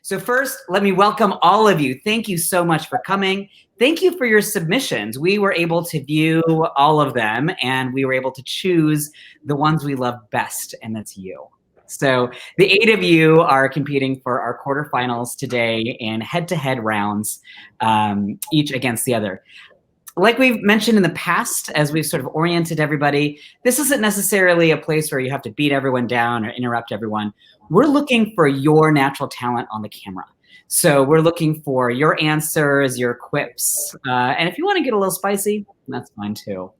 So first, let me welcome all of you. Thank you so much for coming. Thank you for your submissions. We were able to view all of them, and we were able to choose the ones we love best, and that's you. So the 8 of you are competing for our quarterfinals today in head-to-head rounds, each against the other. Like we've mentioned in the past, as we've sort of oriented everybody, this isn't necessarily a place where you have to beat everyone down or interrupt everyone. We're looking for your natural talent on the camera. So we're looking for your answers, your quips, and if you want to get a little spicy, that's fine too.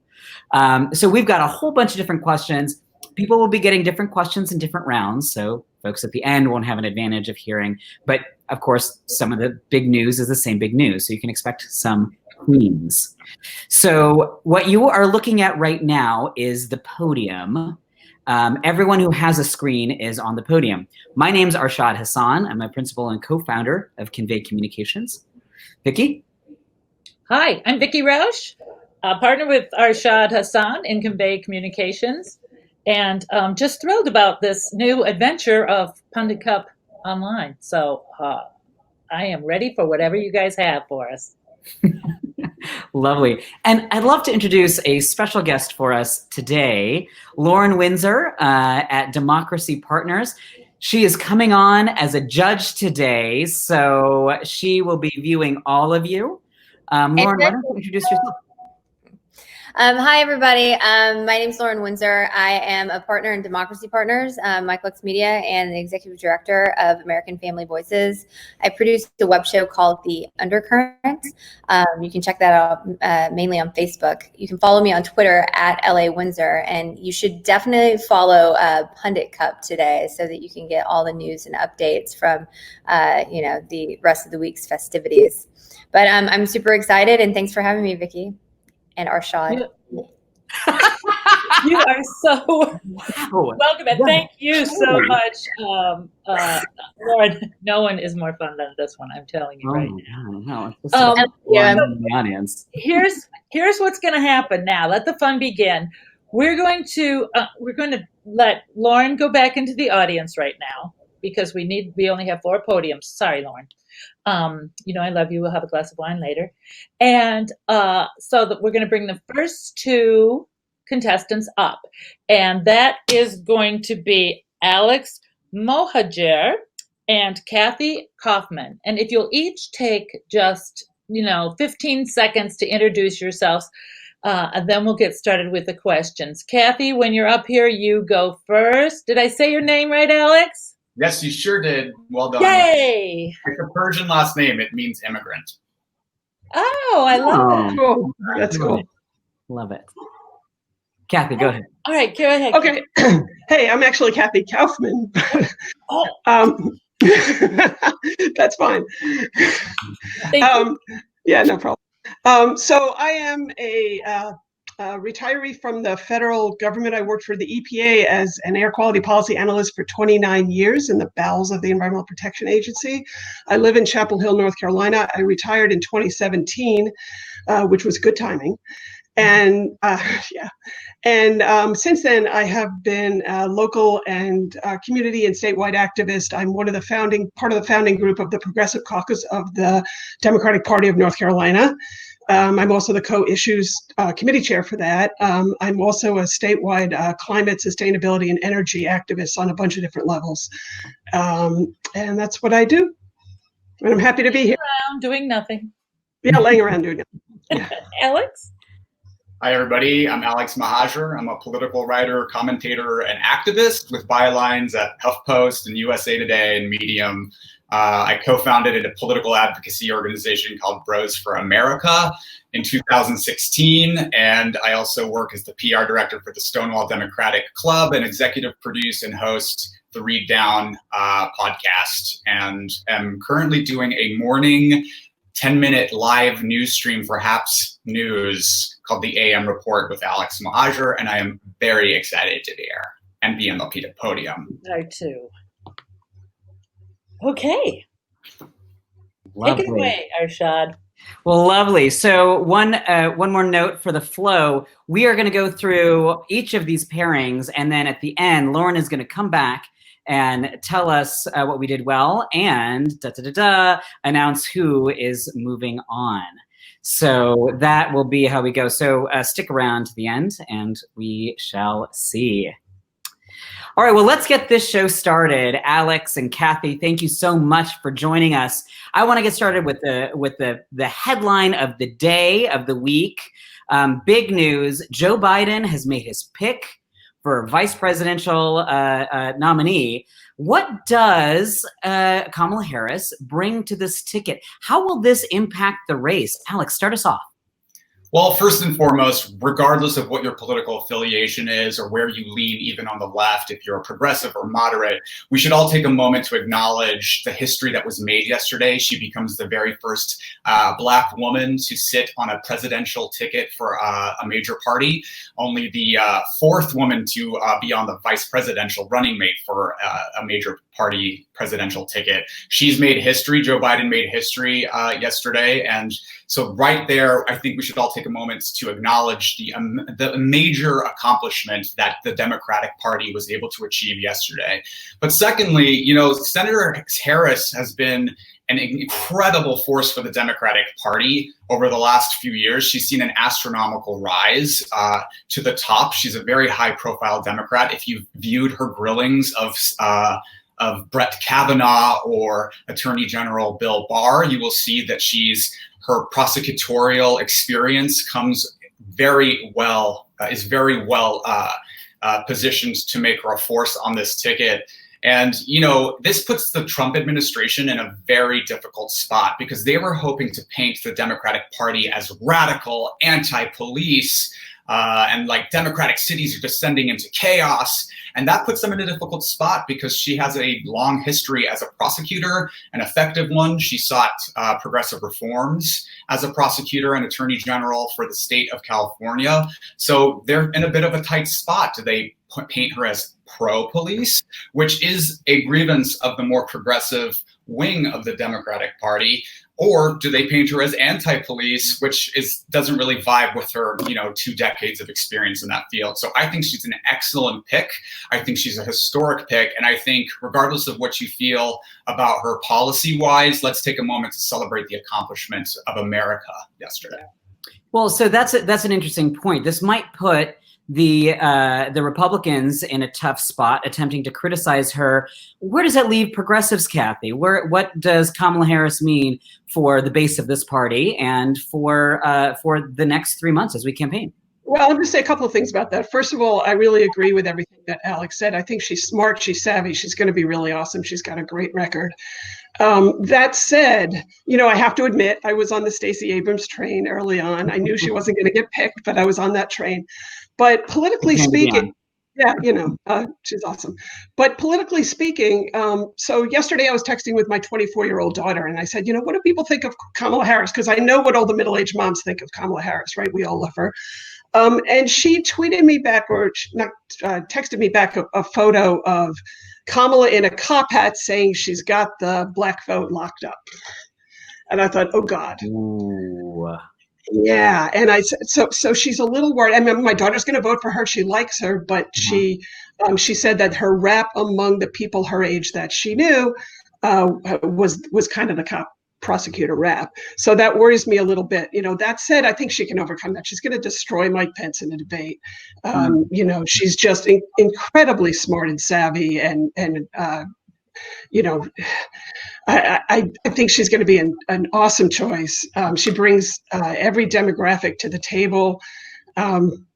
So we've got a whole bunch of different questions. People will be getting different questions in different rounds, so folks at the end won't have an advantage of hearing. But of course, some of the big news is the same big news, so you can expect some queens. So what you are looking at right now is the podium. Everyone who has a screen is on the podium. My name's Arshad Hassan. I'm a principal and co-founder of Convey Communications. Vicki? Hi, I'm Vicki Rausch, partner with Arshad Hassan in Convey Communications, and just thrilled about this new adventure of Pundit Cup online. So I am ready for whatever you guys have for us. Lovely. And I'd love to introduce a special guest for us today, Lauren Windsor at Democracy Partners. She is coming on as a judge today, so she will be viewing all of you. Lauren, why don't you introduce yourself? Hi, everybody. My name is Lauren Windsor. I am a partner in Democracy Partners, Michaelix Media, and the executive director of American Family Voices. I produced a web show called The Undercurrent. You can check that out mainly on Facebook. You can follow me on Twitter at LA Windsor, and you should definitely follow Pundit Cup today so that you can get all the news and updates from the rest of the week's festivities. But I'm super excited, and thanks for having me, Vicki. And Arshad. You are so welcome, and thank you so much, Lauren. No one is more fun than this one. I'm telling you right now. The audience. Here's what's going to happen now. Let the fun begin. We're going to let Lauren go back into the audience right now because we only have 4 podiums. Sorry, Lauren. I love you. We'll have a glass of wine later. And so that we're going to bring the first 2 contestants up. And that is going to be Alex Mohajer and Kathy Kaufman. And if you'll each take just, 15 seconds to introduce yourselves, and then we'll get started with the questions. Kathy, when you're up here, you go first. Did I say your name right, Alex? Yes, you sure did. Well done. Yay! It's a Persian last name. It means immigrant. Oh, I love that. Cool. That's cool. Love it. Kathy, go ahead. All right, go ahead. Okay. Hey, I'm actually Kathy Kaufman. That's fine. Thank you. Yeah, no problem. So I am a retiree from the federal government. I worked for the EPA as an air quality policy analyst for 29 years in the bowels of the Environmental Protection Agency. I live in Chapel Hill, North Carolina. I retired in 2017, which was good timing. And since then, I have been a local and community and statewide activist. I'm part of the founding group of the Progressive Caucus of the Democratic Party of North Carolina. I'm also the co-issues committee chair for that. I'm also a statewide climate, sustainability, and energy activist on a bunch of different levels. And that's what I do. And I'm happy to be here. Doing nothing. Yeah, laying around doing nothing. Yeah. Alex? Hi, everybody. I'm Alex Mohajer. I'm a political writer, commentator, and activist with bylines at HuffPost and USA Today and Medium. I co-founded a political advocacy organization called Bros for America in 2016, and I also work as the PR director for the Stonewall Democratic Club and executive produce and host the Read Down podcast, and am currently doing a morning 10-minute live news stream for HAPS News called the AM Report with Alex Mohajer, and I am very excited to be here and be on the podium. I too. Okay. Lovely. Take it away, Arshad. Well, lovely. So one more note for the flow. We are going to go through each of these pairings, and then at the end, Lauren is going to come back and tell us what we did well and announce who is moving on. So that will be how we go. So stick around to the end and we shall see. All right, well, let's get this show started. Alex and Kathy, thank you so much for joining us. I want to get started with the headline of the day, of the week. Big news, Joe Biden has made his pick for vice presidential nominee. What does Kamala Harris bring to this ticket? How will this impact the race? Alex, start us off. Well, first and foremost, regardless of what your political affiliation is or where you lean, even on the left, if you're a progressive or moderate, we should all take a moment to acknowledge the history that was made yesterday. She becomes the very first Black woman to sit on a presidential ticket for a major party, only the fourth woman to be on the vice presidential running mate for a major party presidential ticket. She's made history. Joe Biden made history yesterday. And so right there, I think we should all take a moment to acknowledge the major accomplishment that the Democratic Party was able to achieve yesterday. But secondly, you know, Senator Harris has been an incredible force for the Democratic Party over the last few years. She's seen an astronomical rise to the top. She's a very high-profile Democrat. If you've viewed her grillings of Brett Kavanaugh or Attorney General Bill Barr, you will see that her prosecutorial experience comes very well, is very well positioned to make her a force on this ticket. And, you know, this puts the Trump administration in a very difficult spot because they were hoping to paint the Democratic Party as radical, anti-police, and like Democratic cities are descending into chaos. And that puts them in a difficult spot because she has a long history as a prosecutor, an effective one. She sought progressive reforms as a prosecutor and attorney general for the state of California. So they're in a bit of a tight spot. Do they paint her as pro-police, which is a grievance of the more progressive wing of the Democratic Party? Or do they paint her as anti-police, which doesn't really vibe with her, 2 decades of experience in that field? So I think she's an excellent pick. I think she's a historic pick. And I think regardless of what you feel about her policy-wise, let's take a moment to celebrate the accomplishments of America yesterday. Well, so that's an interesting point. This might put the Republicans in a tough spot, attempting to criticize her. Where does that leave progressives, Kathy? What does Kamala Harris mean for the base of this party and for the next 3 months as we campaign? Well, I'm going to say a couple of things about that. First of all, I really agree with everything that Alex said. I think she's smart, she's savvy, she's going to be really awesome. She's got a great record. That said, I have to admit, I was on the Stacey Abrams train early on. I knew she wasn't going to get picked, but I was on that train. But politically speaking, she's awesome. But politically speaking, so yesterday I was texting with my 24-year-old daughter, and I said, what do people think of Kamala Harris? Because I know what all the middle-aged moms think of Kamala Harris, right? We all love her. And she tweeted me back, texted me back a photo of Kamala in a cop hat saying she's got the black vote locked up. And I thought, oh God. Ooh. Yeah. And I said, so she's a little worried. I mean, my daughter's going to vote for her. She likes her, but she said that her rap among the people her age that she knew was kind of the cop prosecutor rap. So that worries me a little bit. That said, I think she can overcome that. She's going to destroy Mike Pence in a debate. She's just incredibly smart and savvy, and I think she's going to be an awesome choice. She brings every demographic to the table. I'm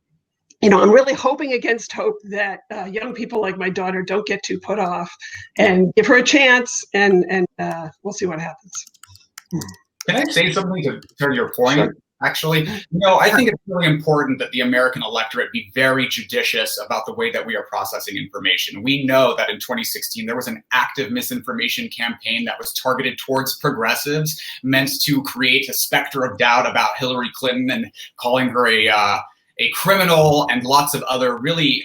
really hoping against hope that young people like my daughter don't get too put off and give her a chance, and we'll see what happens. Can I say something to your point? Sure. Actually, I think it's really important that the American electorate be very judicious about the way that we are processing information. We know that in 2016, there was an active misinformation campaign that was targeted towards progressives, meant to create a specter of doubt about Hillary Clinton and calling her a criminal, and lots of other really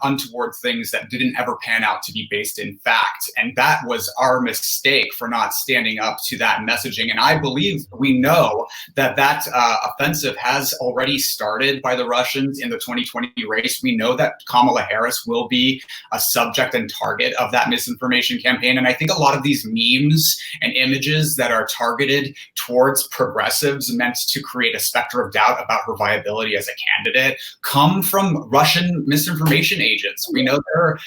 untoward things that didn't ever pan out to be based in fact. And that was our mistake for not standing up to that messaging. And I believe we know that offensive has already started by the Russians in the 2020 race. We know that Kamala Harris will be a subject and target of that misinformation campaign. And I think a lot of these memes and images that are targeted towards progressives meant to create a specter of doubt about her viability as a candidate come from Russian misinformation agents. We know there are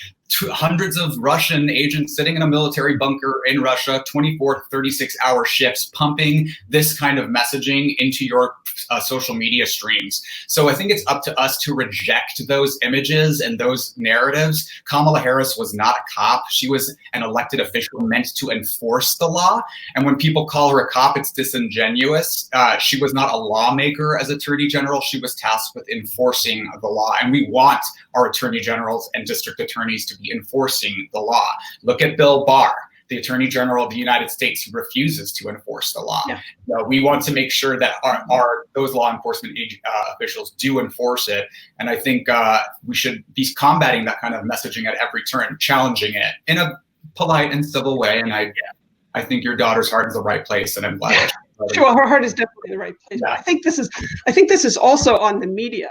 hundreds of Russian agents sitting in a military bunker in Russia, 24 to 36-hour shifts, pumping this kind of messaging into your social media streams. So I think it's up to us to reject those images and those narratives. Kamala Harris was not a cop. She was an elected official meant to enforce the law. And when people call her a cop, it's disingenuous. She was not a lawmaker as Attorney General. She was tasked with enforcing the law. And we want our attorney generals and district attorneys to be enforcing the law. Look at Bill Barr, the Attorney General of the United States, who refuses to enforce the law. Yeah. We want to make sure that those law enforcement officials do enforce it. And I think we should be combating that kind of messaging at every turn, challenging it in a polite and civil way. And I think your daughter's heart is the right place, and I'm glad. Sure, her heart is definitely in the right place. Yeah. I think this is also on the media.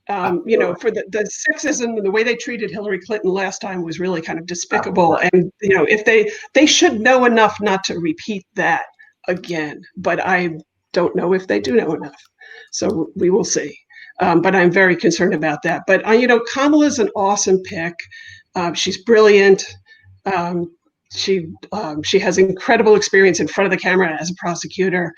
For the sexism and the way they treated Hillary Clinton last time was really kind of despicable. And, if they should know enough not to repeat that again, but I don't know if they do know enough. So we will see. But I'm very concerned about that. But, Kamala's an awesome pick. She's brilliant. She has incredible experience in front of the camera as a prosecutor.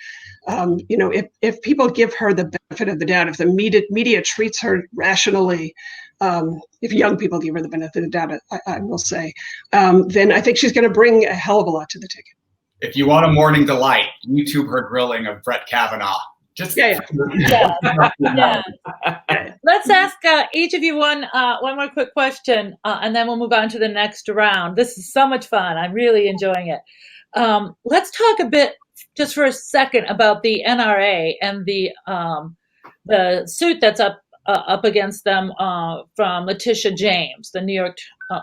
If people give her the benefit of the doubt, if the media treats her rationally, if young people give her the benefit of the doubt, I will say, then I think she's going to bring a hell of a lot to the ticket. If you want a morning delight, YouTube her grilling of Brett Kavanaugh. Yeah. Let's ask each of you one more quick question, and then we'll move on to the next round. This is so much fun. I'm really enjoying it. Let's talk a bit, just for a second, about the NRA and the suit that's up against them from Letitia James, the New York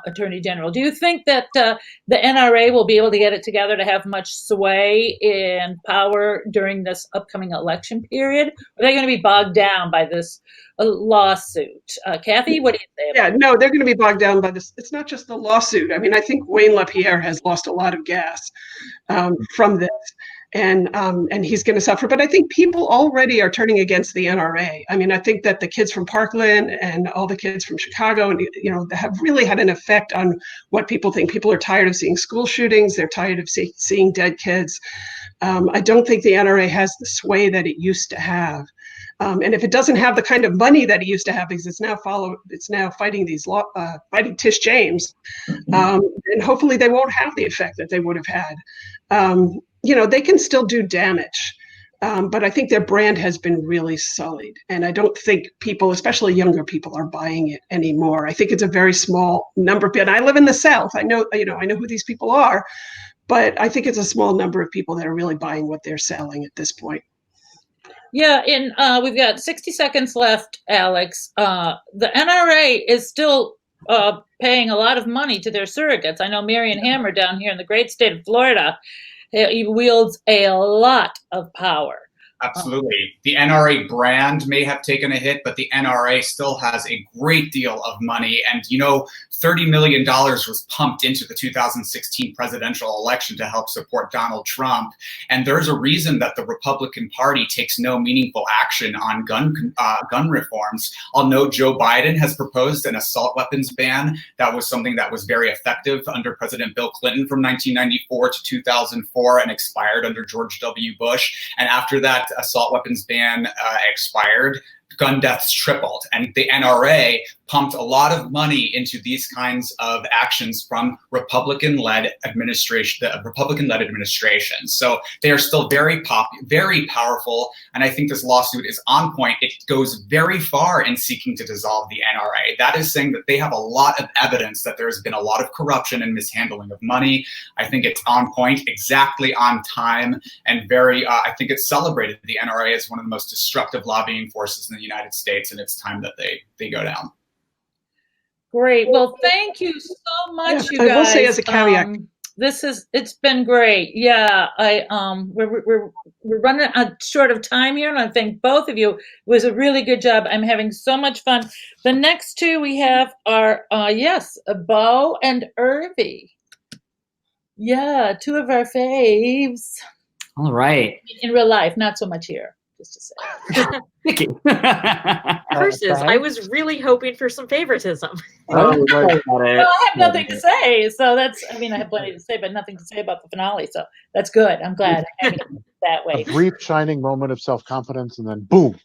Attorney General. Do you think that the NRA will be able to get it together to have much sway and power during this upcoming election period? Are they going to be bogged down by this lawsuit? Kathy, what do you say about it? No, they're going to be bogged down by this. It's not just the lawsuit. I mean, I think Wayne LaPierre has lost a lot of gas from this. And he's going to suffer. But I think people already are turning against the NRA. I mean, I think that the kids from Parkland and all the kids from Chicago, and have really had an effect on what people think. People are tired of seeing school shootings. They're tired of seeing dead kids. I don't think the NRA has the sway that it used to have. And if it doesn't have the kind of money that it used to have, because it's now fighting fighting Tish James, and hopefully they won't have the effect that they would have had. They can still do damage, but I think their brand has been really sullied, and I don't think people, especially younger people, are buying it anymore. I think it's a very small number. And I live in the South. I know who these people are, but I think it's a small number of people that are really buying what they're selling at this point. Yeah, and we've got 60 seconds left, Alex. The NRA is still paying a lot of money to their surrogates. I know Marion Hammer down here in the great state of Florida, he wields a lot of power. Absolutely. The NRA brand may have taken a hit, but the NRA still has a great deal of money. And, $30 million was pumped into the 2016 presidential election to help support Donald Trump. And there's a reason that the Republican Party takes no meaningful action on gun reforms. I'll note Joe Biden has proposed an assault weapons ban. That was something that was very effective under President Bill Clinton from 1994 to 2004 and expired under George W. Bush. And after that assault weapons ban expired, gun deaths tripled, and the NRA pumped a lot of money into these kinds of actions from Republican-led administration. So they are still very powerful, and I think this lawsuit is on point. It goes very far in seeking to dissolve the NRA. That is saying that they have a lot of evidence that there has been a lot of corruption and mishandling of money. I think it's on point, exactly on time, and I think it's celebrated. The NRA is one of the most destructive lobbying forces in the United States, and it's time that they go down. Great. Well, thank you so much, you I guys. will say as a caveat, It's been great. Yeah, we're running short of time here, and I thank both of you. It was a really good job. I'm having so much fun. The next two we have are Bo and Irvi. Yeah, two of our faves. All right. In real life, not so much here, just to say. Vicky. Curses. I was really hoping for some favoritism. Well, I have nothing to say, so that's, I have plenty to say, but nothing to say about the finale, so that's good. I'm glad I had it that way. A brief shining moment of self-confidence, and then boom.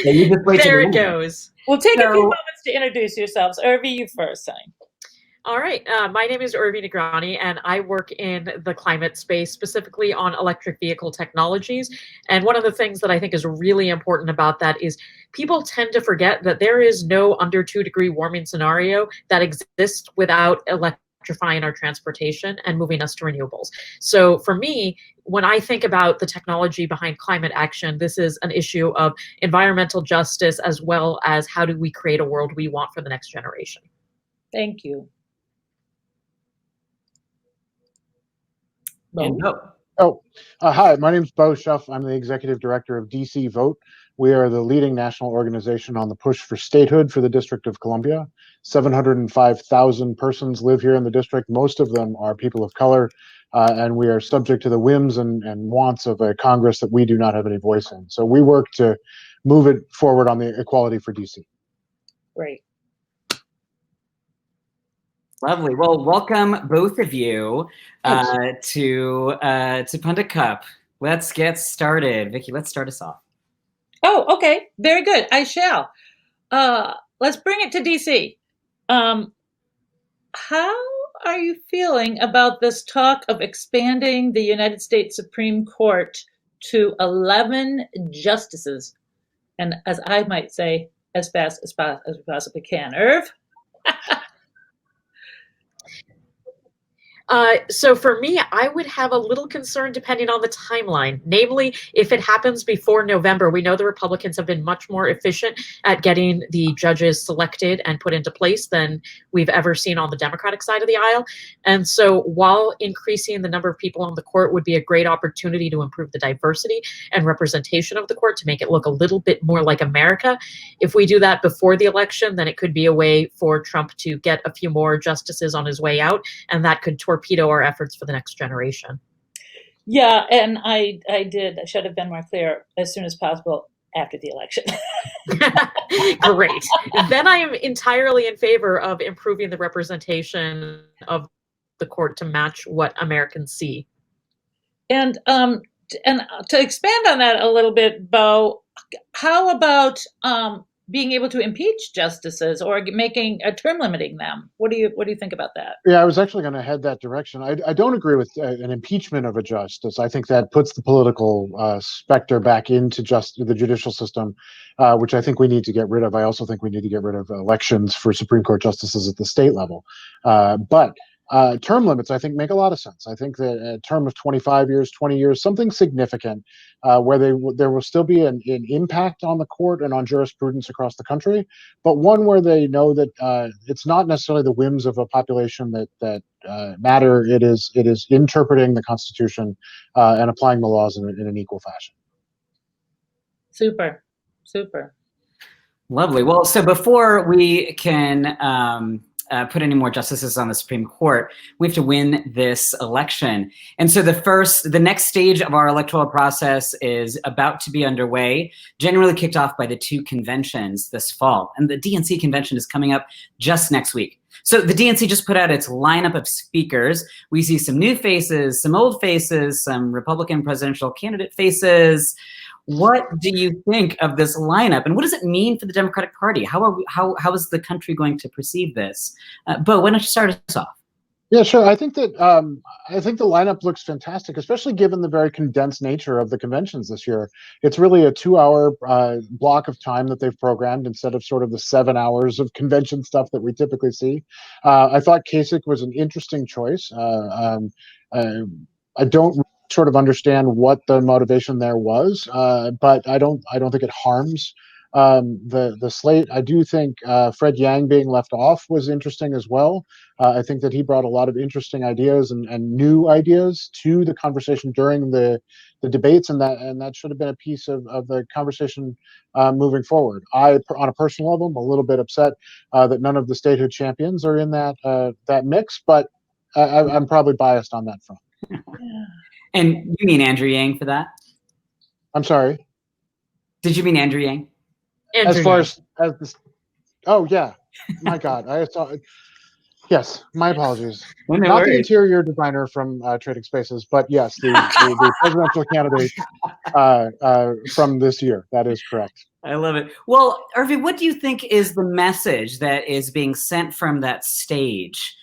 There it goes. We'll take a few moments to introduce yourselves. Irvi, you first, honey. All right. My name is Urvi Negrani, and I work in the climate space, specifically on electric vehicle technologies. And one of the things that I think is really important about that is people tend to forget that there is no under 2-degree warming scenario that exists without electrifying our transportation and moving us to renewables. So for me, when I think about the technology behind climate action, this is an issue of environmental justice, as well as how do we create a world we want for the next generation. Thank you. Hi, my name is Bo Schuff. I'm the executive director of DC Vote. We are the leading national organization on the push for statehood for the District of Columbia. 705,000 persons live here in the district. Most of them are people of color, and we are subject to the whims and wants of a Congress that we do not have any voice in. So we work to move it forward on the equality for DC. Great. Lovely. Well, welcome both of you to Pundit Cup. Let's get started. Vicky, let's start us off. Oh, okay. Very good. I shall. Let's bring it to DC. How are you feeling about this talk of expanding the United States Supreme Court to 11 justices? And as I might say, as fast as we possibly can. Irv? So for me, I would have a little concern depending on the timeline. Namely, if it happens before November, we know the Republicans have been much more efficient at getting the judges selected and put into place than we've ever seen on the Democratic side of the aisle. And so while increasing the number of people on the court would be a great opportunity to improve the diversity and representation of the court to make it look a little bit more like America, if we do that before the election, then it could be a way for Trump to get a few more justices on his way out, and that could torpedo our efforts for the next generation. Yeah, and I should have been more clear as soon as possible after the election. Great. Then I am entirely in favor of improving the representation of the court to match what Americans see. And to expand on that a little bit, Bo, how about being able to impeach justices or making a term limiting them? What do you think about that? Yeah, I was actually going to head that direction. I don't agree with an impeachment of a justice. I think that puts the political specter back into the judicial system, which I think we need to get rid of. I also think we need to get rid of elections for Supreme Court justices at the state level. But term limits, I think, make a lot of sense. I think that a term of 25 years, 20 years, something significant where there will still be an impact on the court and on jurisprudence across the country, but one where they know that it's not necessarily the whims of a population that matter. It is interpreting the Constitution and applying the laws in an equal fashion. Super. Lovely. Well, so before we can put any more justices on the Supreme Court, we have to win this election. And so the next stage of our electoral process is about to be underway, generally kicked off by the two conventions this fall. And the DNC convention is coming up just next week. So the DNC just put out its lineup of speakers. We see some new faces, some old faces, some Republican presidential candidate faces. What do you think of this lineup, and what does it mean for the Democratic Party? How is the country going to perceive this? Bo, why don't you start us off? Yeah, sure. I think that the lineup looks fantastic, especially given the very condensed nature of the conventions this year. It's really a 2-hour block of time that they've programmed instead of sort of the 7 hours of convention stuff that we typically see. I thought Kasich was an interesting choice. I don't sort of understand what the motivation there was, but I don't think it harms the slate. I do think Fred Yang being left off was interesting as well. I think that he brought a lot of interesting ideas and new ideas to the conversation during the debates, and that should have been a piece of the conversation moving forward. On a personal level, I'm a little bit upset that none of the statehood champions are in that mix, but I'm probably biased on that front. And you mean Andrew Yang for that? I'm sorry. Did you mean Andrew Yang? As far as this, oh yeah, my God, I saw. Yes, my apologies. No Not worries. the interior designer from Trading Spaces, but yes, the presidential candidate from this year. That is correct. I love it. Well, Irvi, what do you think is the message that is being sent from that stage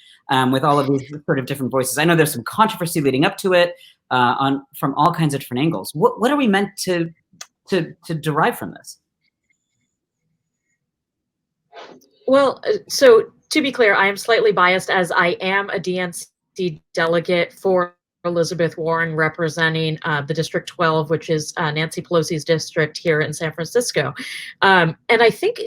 with all of these sort of different voices? I know there's some controversy leading up to it from all kinds of different angles. What are we meant to derive from this? Well, so to be clear, I am slightly biased as I am a DNC delegate for Elizabeth Warren representing the District 12, which is Nancy Pelosi's district here in San Francisco. And I think,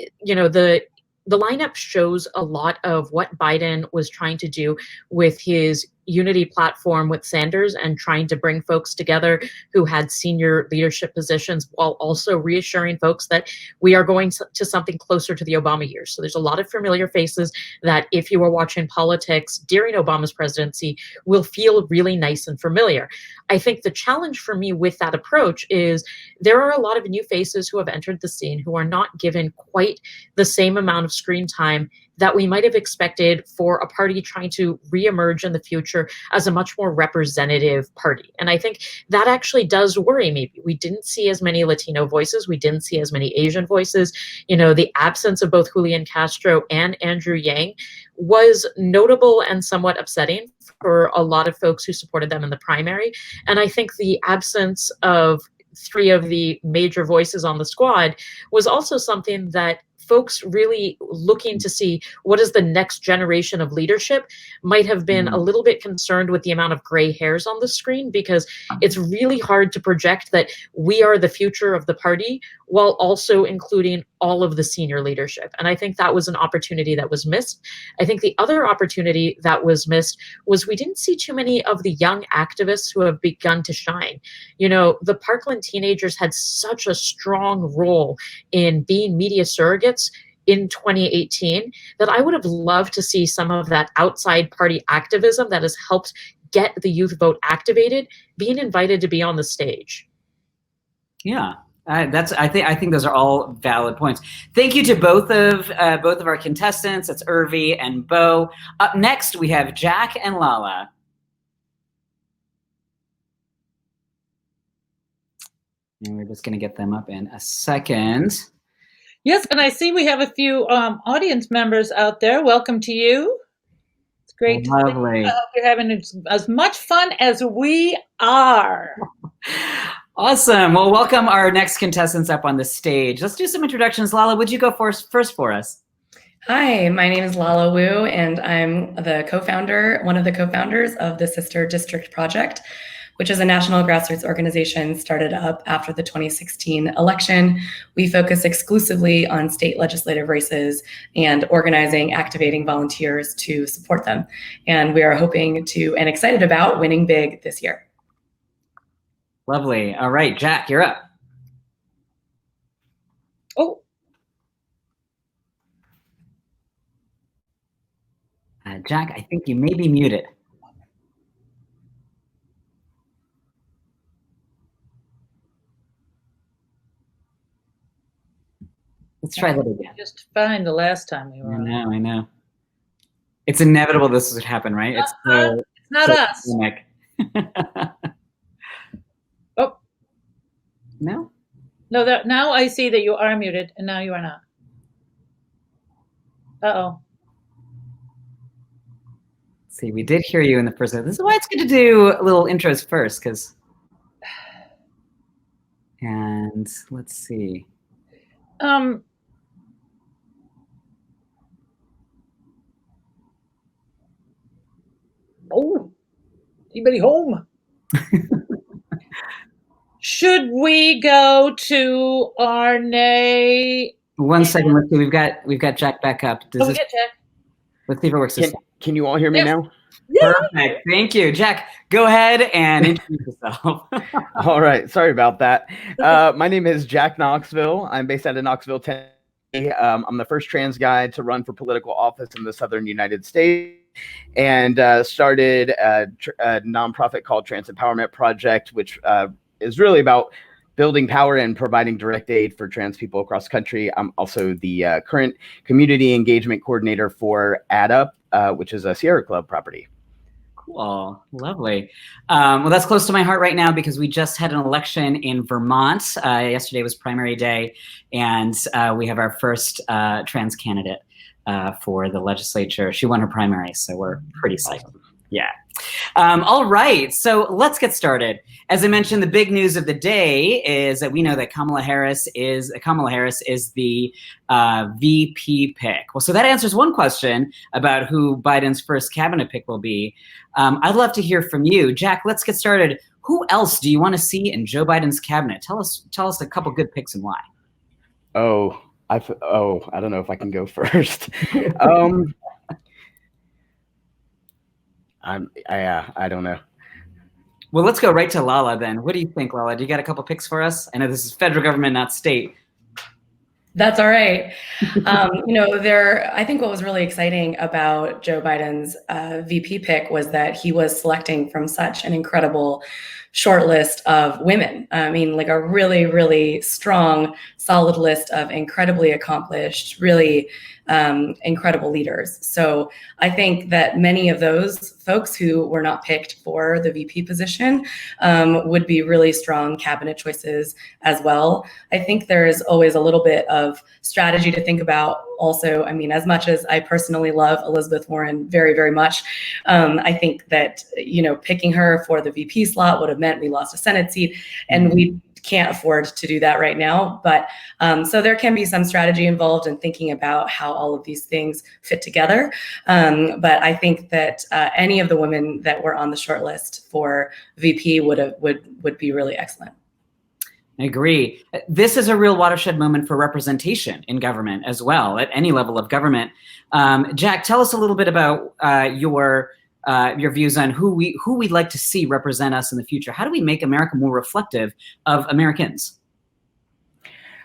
the lineup shows a lot of what Biden was trying to do with his unity platform with Sanders and trying to bring folks together who had senior leadership positions while also reassuring folks that we are going to something closer to the Obama years. So there's a lot of familiar faces that if you were watching politics during Obama's presidency will feel really nice and familiar. I think the challenge for me with that approach is there are a lot of new faces who have entered the scene who are not given quite the same amount of screen time that we might have expected for a party trying to reemerge in the future as a much more representative party. And I think that actually does worry me. We didn't see as many Latino voices. We didn't see as many Asian voices. The absence of both Julian Castro and Andrew Yang was notable and somewhat upsetting for a lot of folks who supported them in the primary. And I think the absence of three of the major voices on the squad was also something that folks really looking to see what is the next generation of leadership might have been a little bit concerned with the amount of gray hairs on the screen, because it's really hard to project that we are the future of the party while also including all of the senior leadership. And I think that was an opportunity that was missed. I think the other opportunity that was missed was we didn't see too many of the young activists who have begun to shine. The Parkland teenagers had such a strong role in being media surrogates in 2018 that I would have loved to see some of that outside party activism that has helped get the youth vote activated being invited to be on the stage. Yeah. I think those are all valid points. Thank you to both of our contestants. That's Irvi and Bo. Up next, we have Jack and Lala. And we're just going to get them up in a second. Yes, and I see we have a few audience members out there. Welcome to you. It's great to see you. I hope you're having as much fun as we are. Awesome. Well, welcome our next contestants up on the stage. Let's do some introductions. Lala, would you go first for us? Hi, my name is Lala Wu, and I'm one of the co-founders of the Sister District Project, which is a national grassroots organization started up after the 2016 election. We focus exclusively on state legislative races and organizing, activating volunteers to support them. And we are hoping to and excited about winning big this year. Lovely. All right, Jack, you're up. Oh. Jack, I think you may be muted. Let's try that again. Just fine the last time we were on. I know. It's inevitable this would happen, right? It's not us. Oh. No? No, now I see that you are muted, and now you are not. Uh-oh. See, we did hear you in the first. This is why it's good to do little intros first, and let's see. Oh, anybody home? should we go to Arne? One second, let's see. We've got Jack back up. Oh, we get Jack. Let's see if it works. Can you all hear me Yes. now? Yeah. Perfect. Thank you, Jack. Go ahead and introduce yourself. All right. Sorry about that. My name is Jack Knoxville. I'm based out of Knoxville, Tennessee. I'm the first trans guy to run for political office in the Southern United States, and started a nonprofit called Trans Empowerment Project, which is really about building power and providing direct aid for trans people across the country. I'm also the current community engagement coordinator for AddUp, which is a Sierra Club property. Cool. Lovely. Well, that's close to my heart right now because we just had an election in Vermont. Yesterday was primary day, and we have our first trans candidate for the legislature. She won her primary, so we're pretty psyched. Awesome. Yeah. All right, so let's get started. As I mentioned, the big news of the day is that we know that Kamala Harris is the VP pick. Well, so that answers one question about who Biden's first cabinet pick will be. I'd love to hear from you, Jack. Let's get started. Who else do you want to see in Joe Biden's cabinet? Tell us a couple good picks and why. I don't know if I can go first. I don't know. Well, let's go right to Lala then. What do you think, Lala? Do you got a couple picks for us? I know this is federal government, not state. That's all right. I think what was really exciting about Joe Biden's VP pick was that he was selecting from such an incredible short list of women. I mean, like a really, really strong, solid list of incredibly accomplished, really incredible leaders. So I think that many of those folks who were not picked for the VP position would be really strong cabinet choices as well. I think there's always a little bit of strategy to think about also. I mean, as much as I personally love Elizabeth Warren very, very much, I think that, picking her for the VP slot would have meant we lost a Senate seat, and we can't afford to do that right now. But so there can be some strategy involved in thinking about how all of these things fit together. But I think that any of the women that were on the short list for VP would be really excellent. I agree. This is a real watershed moment for representation in government as well, at any level of government. Jack, tell us a little bit about your views on who we'd like to see represent us in the future. How do we make America more reflective of Americans?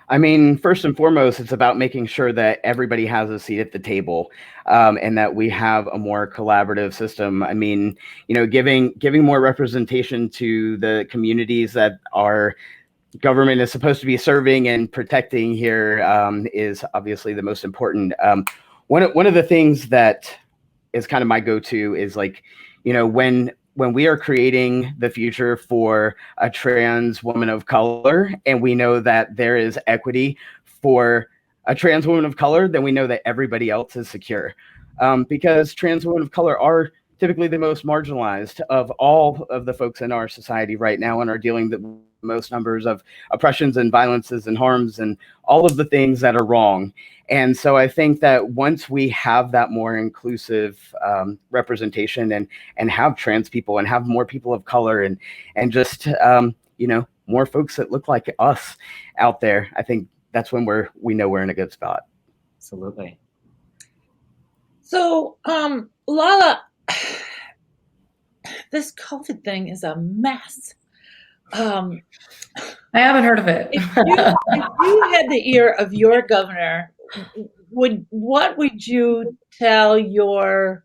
I mean, first and foremost, it's about making sure that everybody has a seat at the table, and that we have a more collaborative system. I mean, giving more representation to the communities that our government is supposed to be serving and protecting here is obviously the most important. One of the things that is kind of my go-to is when we are creating the future for a trans woman of color, and we know that there is equity for a trans woman of color, then we know that everybody else is secure. Because trans women of color are typically the most marginalized of all of the folks in our society right now, and are dealing with the most numbers of oppressions and violences and harms and all of the things that are wrong. And so I think that once we have that more inclusive representation and have trans people and have more people of color and just more folks that look like us out there, I think that's when we know we're in a good spot. Absolutely. So, Lala, this COVID thing is a mess. I haven't heard of it. If you had the ear of your governor, what would you tell your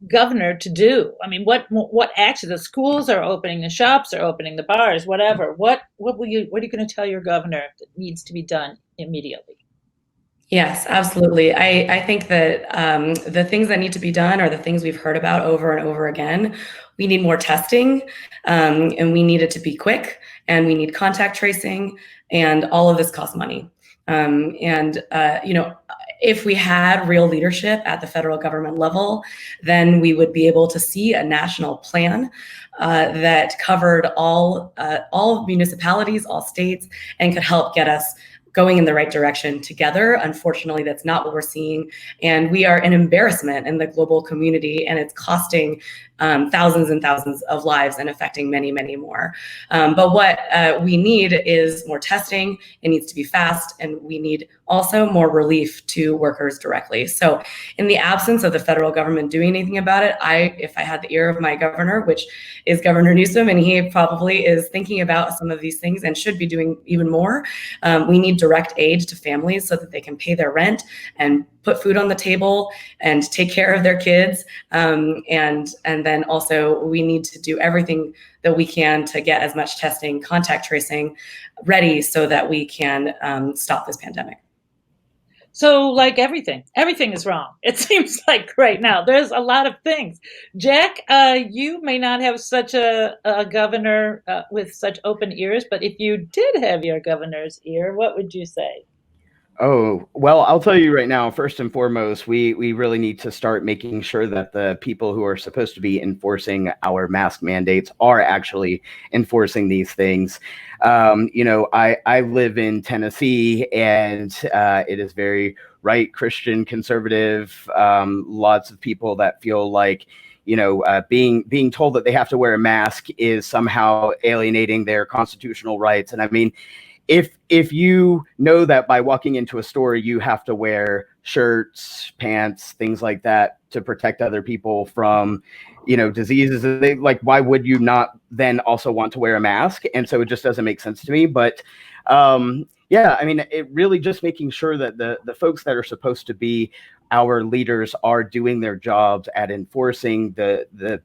governor to do? I mean, what action? The schools are opening, the shops are opening, the bars, whatever. What are you going to tell your governor that needs to be done immediately? Yes, absolutely. I think that the things that need to be done are the things we've heard about over and over again. We need more testing, and we need it to be quick, and we need contact tracing, and all of this costs money. If we had real leadership at the federal government level, then we would be able to see a national plan that covered all municipalities, all states, and could help get us going in the right direction together. Unfortunately, that's not what we're seeing. And we are an embarrassment in the global community, and it's costing thousands and thousands of lives and affecting many, many more. But what we need is more testing. It needs to be fast, and we need also more relief to workers directly. So in the absence of the federal government doing anything about it, if I had the ear of my governor, which is Governor Newsom, and he probably is thinking about some of these things and should be doing even more, we need direct aid to families so that they can pay their rent and put food on the table and take care of their kids. And then also we need to do everything that we can to get as much testing, contact tracing ready so that we can stop this pandemic. So like everything is wrong. It seems like right now there's a lot of things. Jack, you may not have such a governor with such open ears, but if you did have your governor's ear, what would you say? Oh, well, I'll tell you right now, first and foremost, we really need to start making sure that the people who are supposed to be enforcing our mask mandates are actually enforcing these things. I live in Tennessee, and it is very right, Christian, conservative, lots of people that feel like being told that they have to wear a mask is somehow alienating their constitutional rights. And I mean, if you know that by walking into a store, you have to wear shirts, pants, things like that to protect other people from, diseases, why would you not then also want to wear a mask? And so it just doesn't make sense to me. But it really just making sure that the folks that are supposed to be our leaders are doing their jobs at enforcing the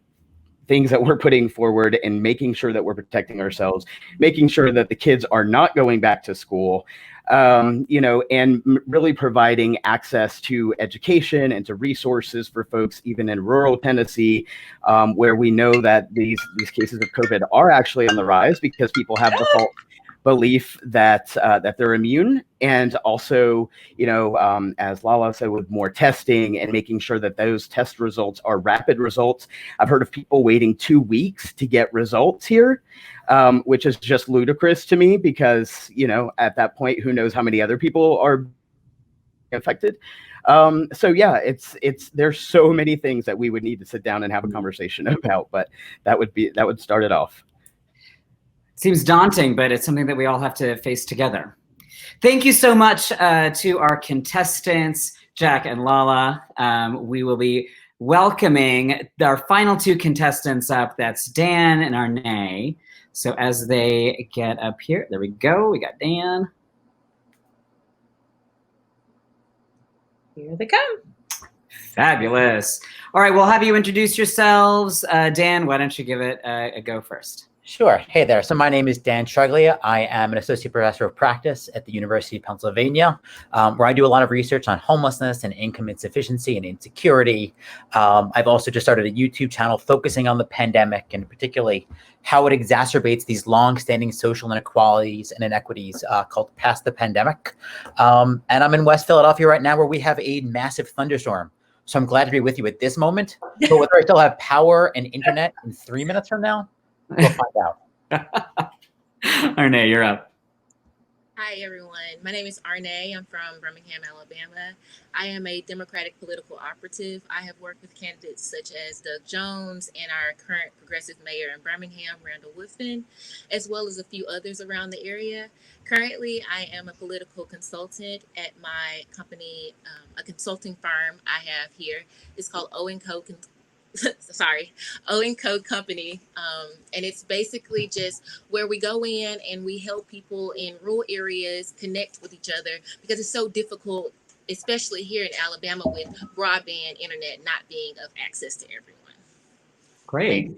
things that we're putting forward and making sure that we're protecting ourselves, making sure that the kids are not going back to school, and really providing access to education and to resources for folks, even in rural Tennessee, where we know that these cases of COVID are actually on the rise because people have the false belief that they're immune. And also, as Lala said, with more testing and making sure that those test results are rapid results. I've heard of people waiting 2 weeks to get results here, which is just ludicrous to me because, at that point, who knows how many other people are affected. There's so many things that we would need to sit down and have a conversation about, but that would start it off. Seems daunting, but it's something that we all have to face together. Thank you so much to our contestants, Jack and Lala. We will be welcoming our final two contestants up. That's Dan and Arne. So as they get up here, there we go. We got Dan. Here they come. Fabulous. All right, we'll have you introduce yourselves. Dan, why don't you give it a go first? Sure. Hey there. So my name is Dan Truglia. I am an associate professor of practice at the University of Pennsylvania, where I do a lot of research on homelessness and income insufficiency and insecurity. I've also just started a YouTube channel focusing on the pandemic and particularly how it exacerbates these long-standing social inequalities and inequities called Past the Pandemic. And I'm in West Philadelphia right now where we have a massive thunderstorm. So I'm glad to be with you at this moment. But whether I still have power and internet in 3 minutes from now, we'll find out. Arne, you're up. Hi, everyone. My name is Arne. I'm from Birmingham, Alabama. I am a Democratic political operative. I have worked with candidates such as Doug Jones and our current progressive mayor in Birmingham, Randall Woodfin, as well as a few others around the area. Currently, I am a political consultant at my company, a consulting firm I have here. It's called O&Co Company. And it's basically just where we go in and we help people in rural areas connect with each other because it's so difficult, especially here in Alabama with broadband internet not being of access to everyone. Great.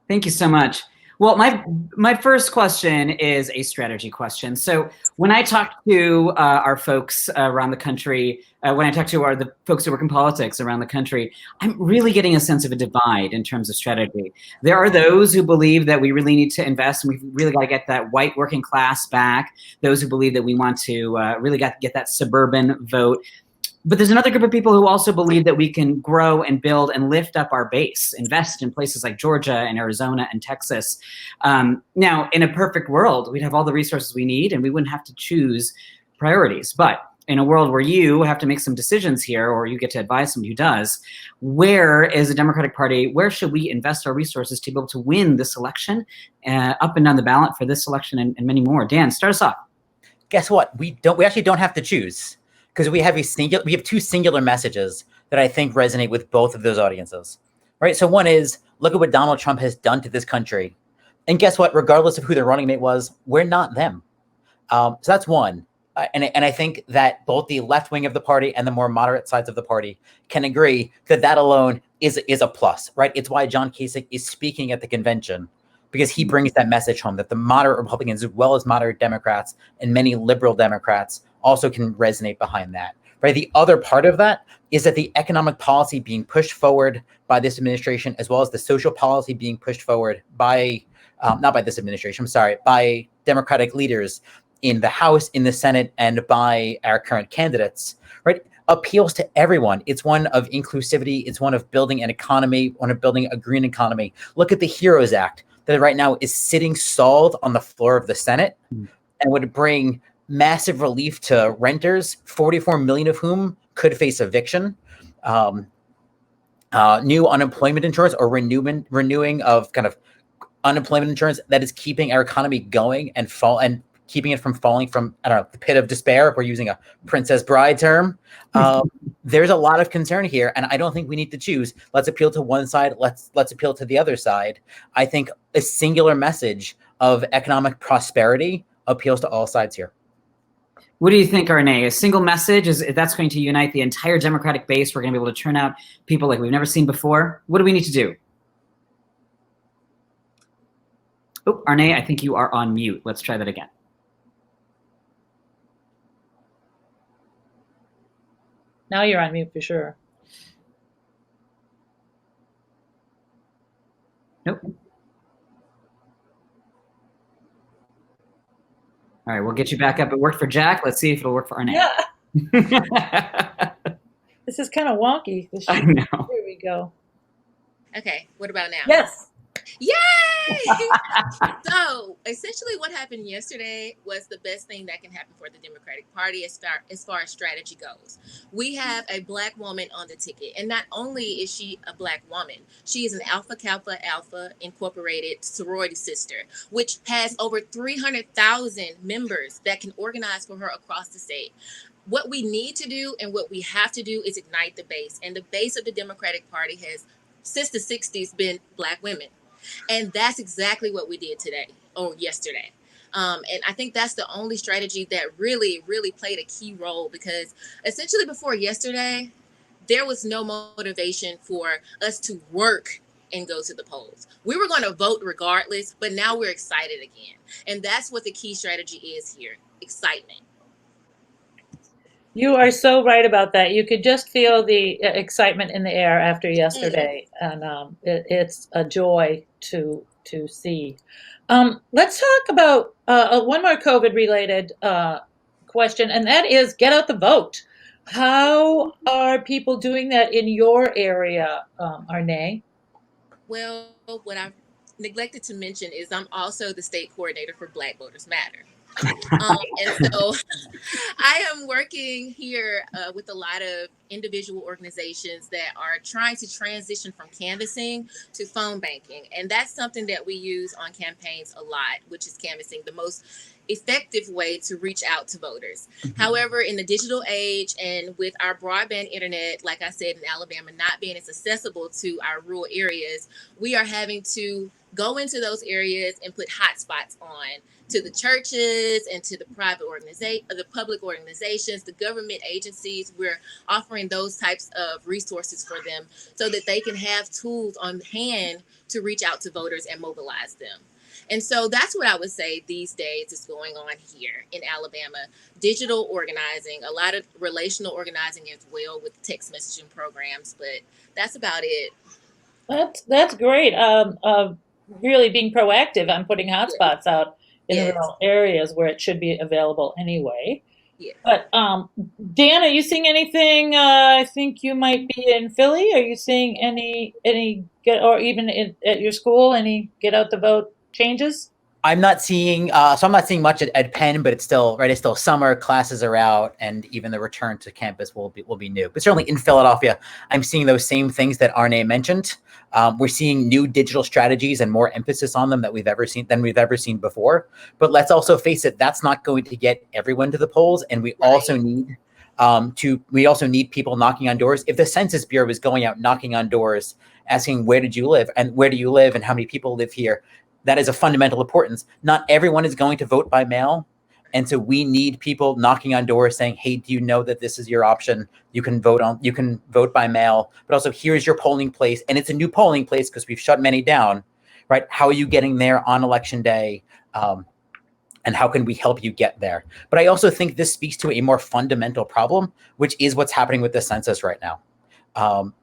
Thank you so much. Well, my first question is a strategy question. So when I talk to our folks around the country, when I talk to the folks who work in politics around the country, I'm really getting a sense of a divide in terms of strategy. There are those who believe that we really need to invest and we've really got to get that white working class back. Those who believe that we want to really get that suburban vote. But there's another group of people who also believe that we can grow and build and lift up our base, invest in places like Georgia and Arizona and Texas. Now, in a perfect world, we'd have all the resources we need and we wouldn't have to choose priorities. But in a world where you have to make some decisions here, or you get to advise somebody who does, where is the Democratic Party, where should we invest our resources to be able to win this election, up and down the ballot for this election and many more? Dan, start us off. Guess what? We actually don't have to choose, because we have two singular messages that I think resonate with both of those audiences, right? So one is, look at what Donald Trump has done to this country. And guess what? Regardless of who their running mate was, we're not them. So that's one. And I think that both the left wing of the party and the more moderate sides of the party can agree that that alone is a plus, right? It's why John Kasich is speaking at the convention, because he brings that message home that the moderate Republicans, as well as moderate Democrats and many liberal Democrats, also can resonate behind that, right? The other part of that is that the economic policy being pushed forward by this administration, as well as the social policy being pushed forward by, not by this administration, I'm sorry, by Democratic leaders in the House, in the Senate, and by our current candidates, right, appeals to everyone. It's one of inclusivity. It's one of building an economy, one of building a green economy. Look at the HEROES Act that right now is sitting stalled on the floor of the Senate and would bring massive relief to renters, 44 million of whom could face eviction, new unemployment insurance, or renewing of kind of unemployment insurance that is keeping our economy going and keeping it from falling from, I don't know, the pit of despair, if we're using a Princess Bride term. There's a lot of concern here, and I don't think we need to choose. Let's appeal to one side. Let's appeal to the other side. I think a singular message of economic prosperity appeals to all sides here. What do you think, Arne? A single message, that's going to unite the entire Democratic base? We're going to be able to turn out people like we've never seen before. What do we need to do? Oh, Arne, I think you are on mute. Let's try that again. Now you're on mute for sure. Nope. All right, we'll get you back up. It worked for Jack. Let's see if it'll work for Arne. Yeah. This is kind of wonky. I know. Here we go. Okay, what about now? Yes. Yay! So essentially what happened yesterday was the best thing that can happen for the Democratic Party as far as strategy goes. We have a Black woman on the ticket, and not only is she a Black woman, she is an Alpha Kappa Alpha Incorporated sorority sister, which has over 300,000 members that can organize for her across the state. What we need to do and what we have to do is ignite the base, and the base of the Democratic Party has, since the 60s, been Black women. And that's exactly what we did today or yesterday. And I think that's the only strategy that really, really played a key role, because essentially before yesterday, there was no motivation for us to work and go to the polls. We were going to vote regardless, but now we're excited again. And that's what the key strategy is here, excitement. You are so right about that. You could just feel the excitement in the air after yesterday, and it's a joy to see. Let's talk about one more COVID-related question, and that is get out the vote. How are people doing that in your area, Arne? Well, what I've neglected to mention is I'm also the state coordinator for Black Voters Matter. And so I am working here with a lot of individual organizations that are trying to transition from canvassing to phone banking. And that's something that we use on campaigns a lot, which is canvassing, the most effective way to reach out to voters. However, in the digital age and with our broadband internet, like I said, in Alabama, not being as accessible to our rural areas, we are having to go into those areas and put hotspots on to the churches and to the private organization, the public organizations, the government agencies. We're offering those types of resources for them so that they can have tools on hand to reach out to voters and mobilize them. And so that's what I would say these days is going on here in Alabama. Digital organizing, a lot of relational organizing as well with text messaging programs, but that's about it. That's great. Really being proactive on putting hotspots out in rural areas where it should be available anyway. Yeah. But Dan, are you seeing anything? I think you might be in Philly. Are you seeing any or even at your school, any get out the vote changes? I'm not seeing, so I'm not seeing much at Penn, but it's still right. It's still summer, classes are out, and even the return to campus will be new. But certainly in Philadelphia, I'm seeing those same things that Arne mentioned. We're seeing new digital strategies and more emphasis on them than we've ever seen before. But let's also face it, that's not going to get everyone to the polls, and we also need people knocking on doors. If the Census Bureau is going out knocking on doors, asking where did you live and where do you live and how many people live here, that is of fundamental importance. Not everyone is going to vote by mail. And so we need people knocking on doors saying, hey, do you know that this is your option? You can vote by mail, but also here's your polling place. And it's a new polling place because we've shut many down, right? How are you getting there on election day? And how can we help you get there? But I also think this speaks to a more fundamental problem, which is what's happening with the census right now.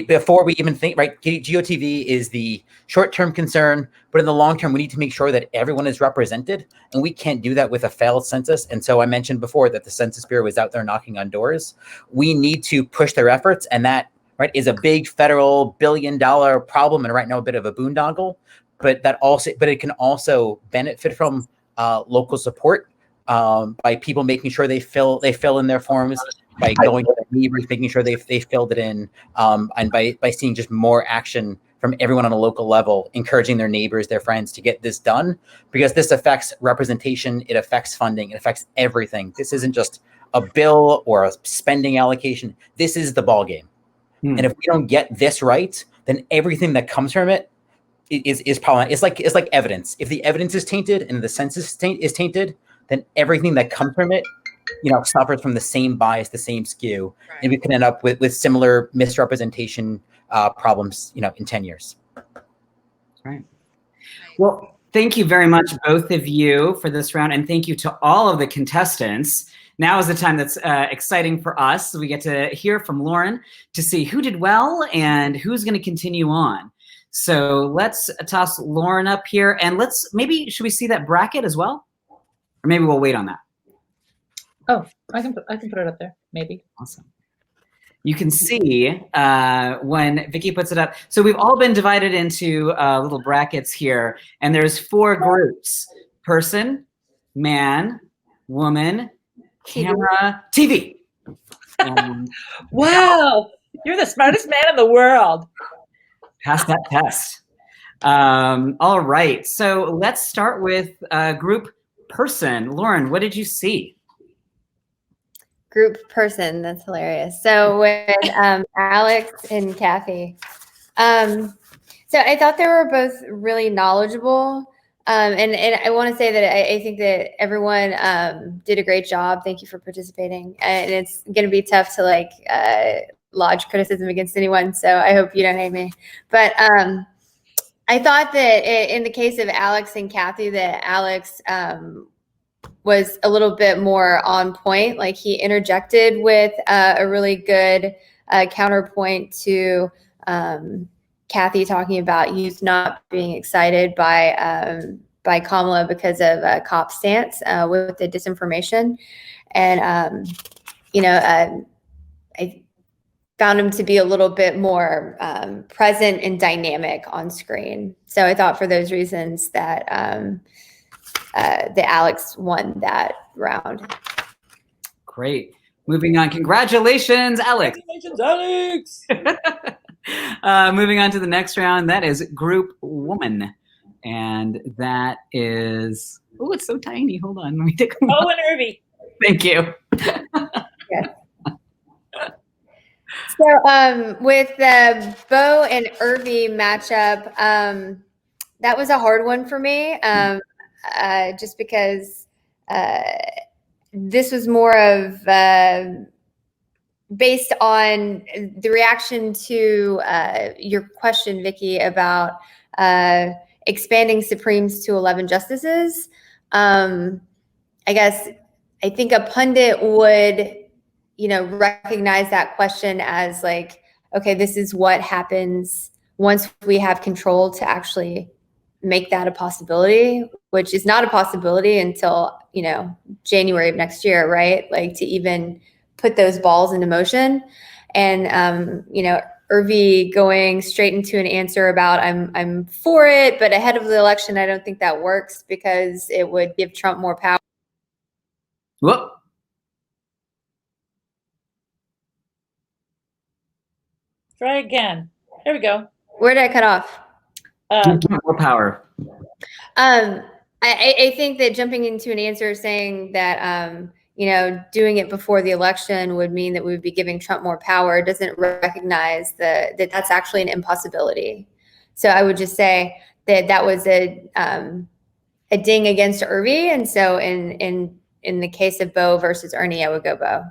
Before we even think, right, GOTV is the short-term concern, but in the long term, we need to make sure that everyone is represented, and we can't do that with a failed census. And so I mentioned before that the Census Bureau is out there knocking on doors. We need to push their efforts, and that, right, is a big federal billion-dollar problem, and right now a bit of a boondoggle. But it can also benefit from local support by people making sure they fill in their forms, by going to their neighbors, making sure they filled it in, and by seeing just more action from everyone on a local level, encouraging their neighbors, their friends to get this done, because this affects representation, it affects funding, it affects everything. This isn't just a bill or a spending allocation. This is the ball game. And if we don't get this right, then everything that comes from it is problematic. It's like evidence. If the evidence is tainted and the census is tainted, then everything that comes from it, suffers from the same bias, the same skew, right. And we can end up with similar misrepresentation problems, in 10 years. Right. Well, thank you very much, both of you, for this round, and thank you to all of the contestants. Now is the time that's exciting for us. We get to hear from Lauren to see who did well and who's going to continue on. So let's toss Lauren up here, and should we see that bracket as well? Or maybe we'll wait on that. Oh, I can put it up there, maybe. Awesome. You can see when Vicki puts it up. So we've all been divided into little brackets here, and there's 4 groups: person, man, woman, camera, TV. Wow, you're the smartest man in the world. Pass that test. All right, so let's start with group person. Lauren, what did you see? Group person, that's hilarious. So with Alex and Kathy. So I thought they were both really knowledgeable. And I want to say that I think that everyone did a great job. Thank you for participating. And it's going to be tough to lodge criticism against anyone. So I hope you don't hate me. But I thought that in the case of Alex and Kathy, that Alex was a little bit more on point. Like, he interjected with a really good counterpoint to Kathy talking about youth not being excited by Kamala because of cop stance with the disinformation. And, I found him to be a little bit more present and dynamic on screen. So I thought for those reasons that Alex won that round. Great. Moving on. Congratulations, Alex. Congratulations, Alex. Moving on to the next round. That is group woman. And that is, oh, it's so tiny. Hold on. Let me take a look. Oh, and Irby. Thank you. Yes. So with the Bo and Irby matchup, that was a hard one for me. Just because this was more of based on the reaction to your question, Vicki, about expanding Supremes to 11 justices. I think a pundit would, recognize that question as like, okay, this is what happens once we have control to actually make that a possibility, which is not a possibility until, January of next year, right? Like, to even put those balls into motion. And, Irvi going straight into an answer about I'm for it, but ahead of the election, I don't think that works because it would give Trump more power. Whoop. Try again. There we go. Where did I cut off? More power. I think that jumping into an answer saying that, doing it before the election would mean that we would be giving Trump more power doesn't recognize that that's actually an impossibility. So I would just say that was a ding against Irvi. And so in the case of Bo versus Ernie, I would go Bo.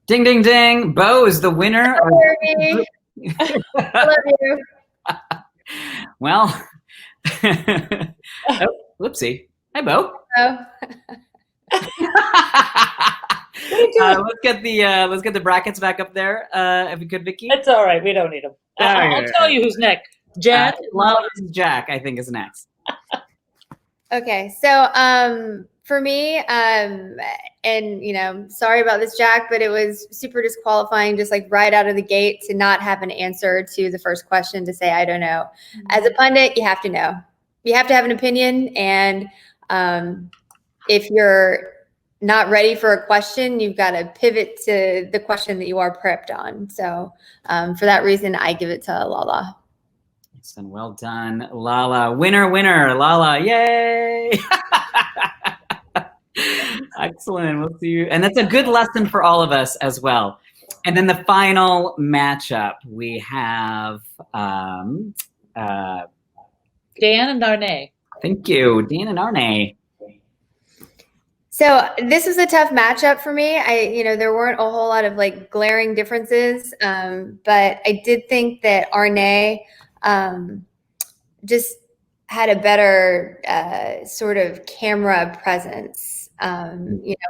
Ding, ding, ding. Bo is the winner. Irvi. I love you. Well, oh, whoopsie. Hi, Bo. Oh. Let's get the brackets back up there. If we could, Vicky. It's all right. We don't need them. I'll tell you who's next. Jack. Jack, I think, is next. Okay, so for me, sorry about this, Jack, but it was super disqualifying, just like right out of the gate, to not have an answer to the first question, to say I don't know. As a pundit, you have to know. You have to have an opinion, and if you're not ready for a question, you've got to pivot to the question that you are prepped on. So for that reason, I give it to Lala. Excellent. Well done, Lala. Winner, winner, Lala. Yay. Excellent. We'll see you. And that's a good lesson for all of us as well. And then the final matchup, we have Dan and Arne. Thank you, Dan and Arne. So this was a tough matchup for me. There weren't a whole lot of like glaring differences, but I did think that Arne just had a better sort of camera presence,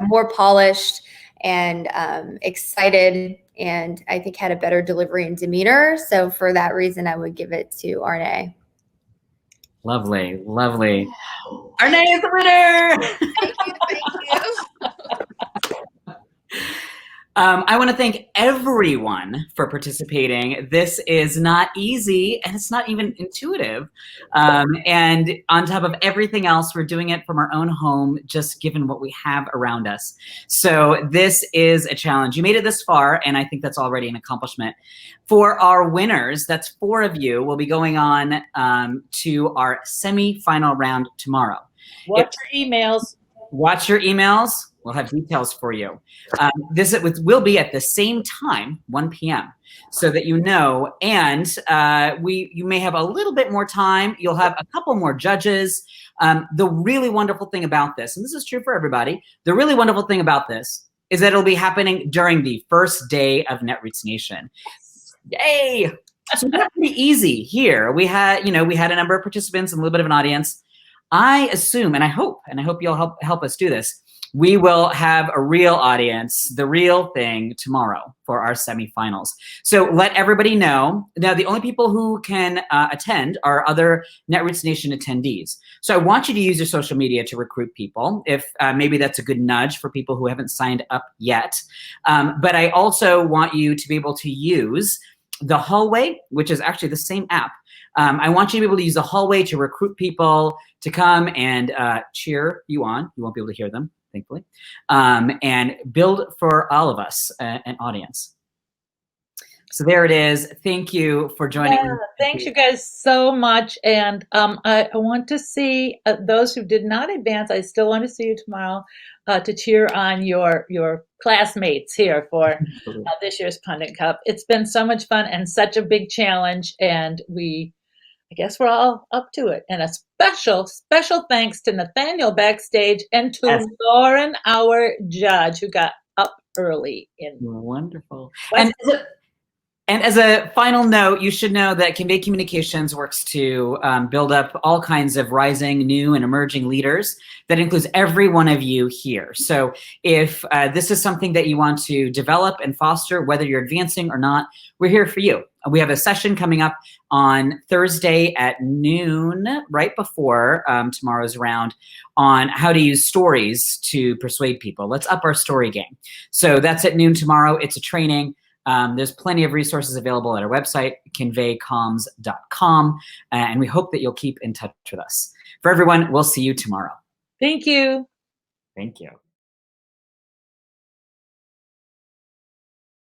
more polished and excited, and I think had a better delivery and demeanor. So for that reason, I would give it to Arne. Lovely, lovely. Arne is the winner. Thank you. I want to thank everyone for participating. This is not easy, and it's not even intuitive. And on top of everything else, we're doing it from our own home, just given what we have around us. So this is a challenge. You made it this far, and I think that's already an accomplishment. For our winners, that's 4 of you, will be going on to our semi-final round tomorrow. Watch your emails. Watch your emails. We'll have details for you. This will be at the same time, 1 p.m., so that you know. And you may have a little bit more time. You'll have a couple more judges. The really wonderful thing about this, and this is true for everybody, the really wonderful thing about this is that it'll be happening during the first day of Netroots Nation. Yay! So that's pretty easy here. We had a number of participants and a little bit of an audience. I assume, and I hope you'll help us do this, we will have a real audience, the real thing, tomorrow for our semifinals. So let everybody know. Now, the only people who can attend are other Netroots Nation attendees. So I want you to use your social media to recruit people, if maybe that's a good nudge for people who haven't signed up yet. But I also want you to be able to use the hallway, which is actually the same app. I want you to be able to use the hallway to recruit people to come and cheer you on. You won't be able to hear them, thankfully, and build for all of us an audience. So there it is. Thank you for joining. Yeah, thanks you guys so much. And I want to see those who did not advance. I still want to see you tomorrow to cheer on your classmates here for this year's Pundit Cup. It's been so much fun and such a big challenge, and I guess we're all up to it. And a special thanks to Nathaniel backstage and to Lauren, our judge, who got up early. Wonderful. And as a final note, you should know that Convey Communications works to build up all kinds of rising, new, and emerging leaders. That includes every one of you here. So if this is something that you want to develop and foster, whether you're advancing or not, we're here for you. We have a session coming up on Thursday at noon, right before tomorrow's round, on how to use stories to persuade people. Let's up our story game. So that's at noon tomorrow. It's a training. There's plenty of resources available at our website, conveycoms.com, and we hope that you'll keep in touch with us. For everyone, we'll see you tomorrow. Thank you. Thank you.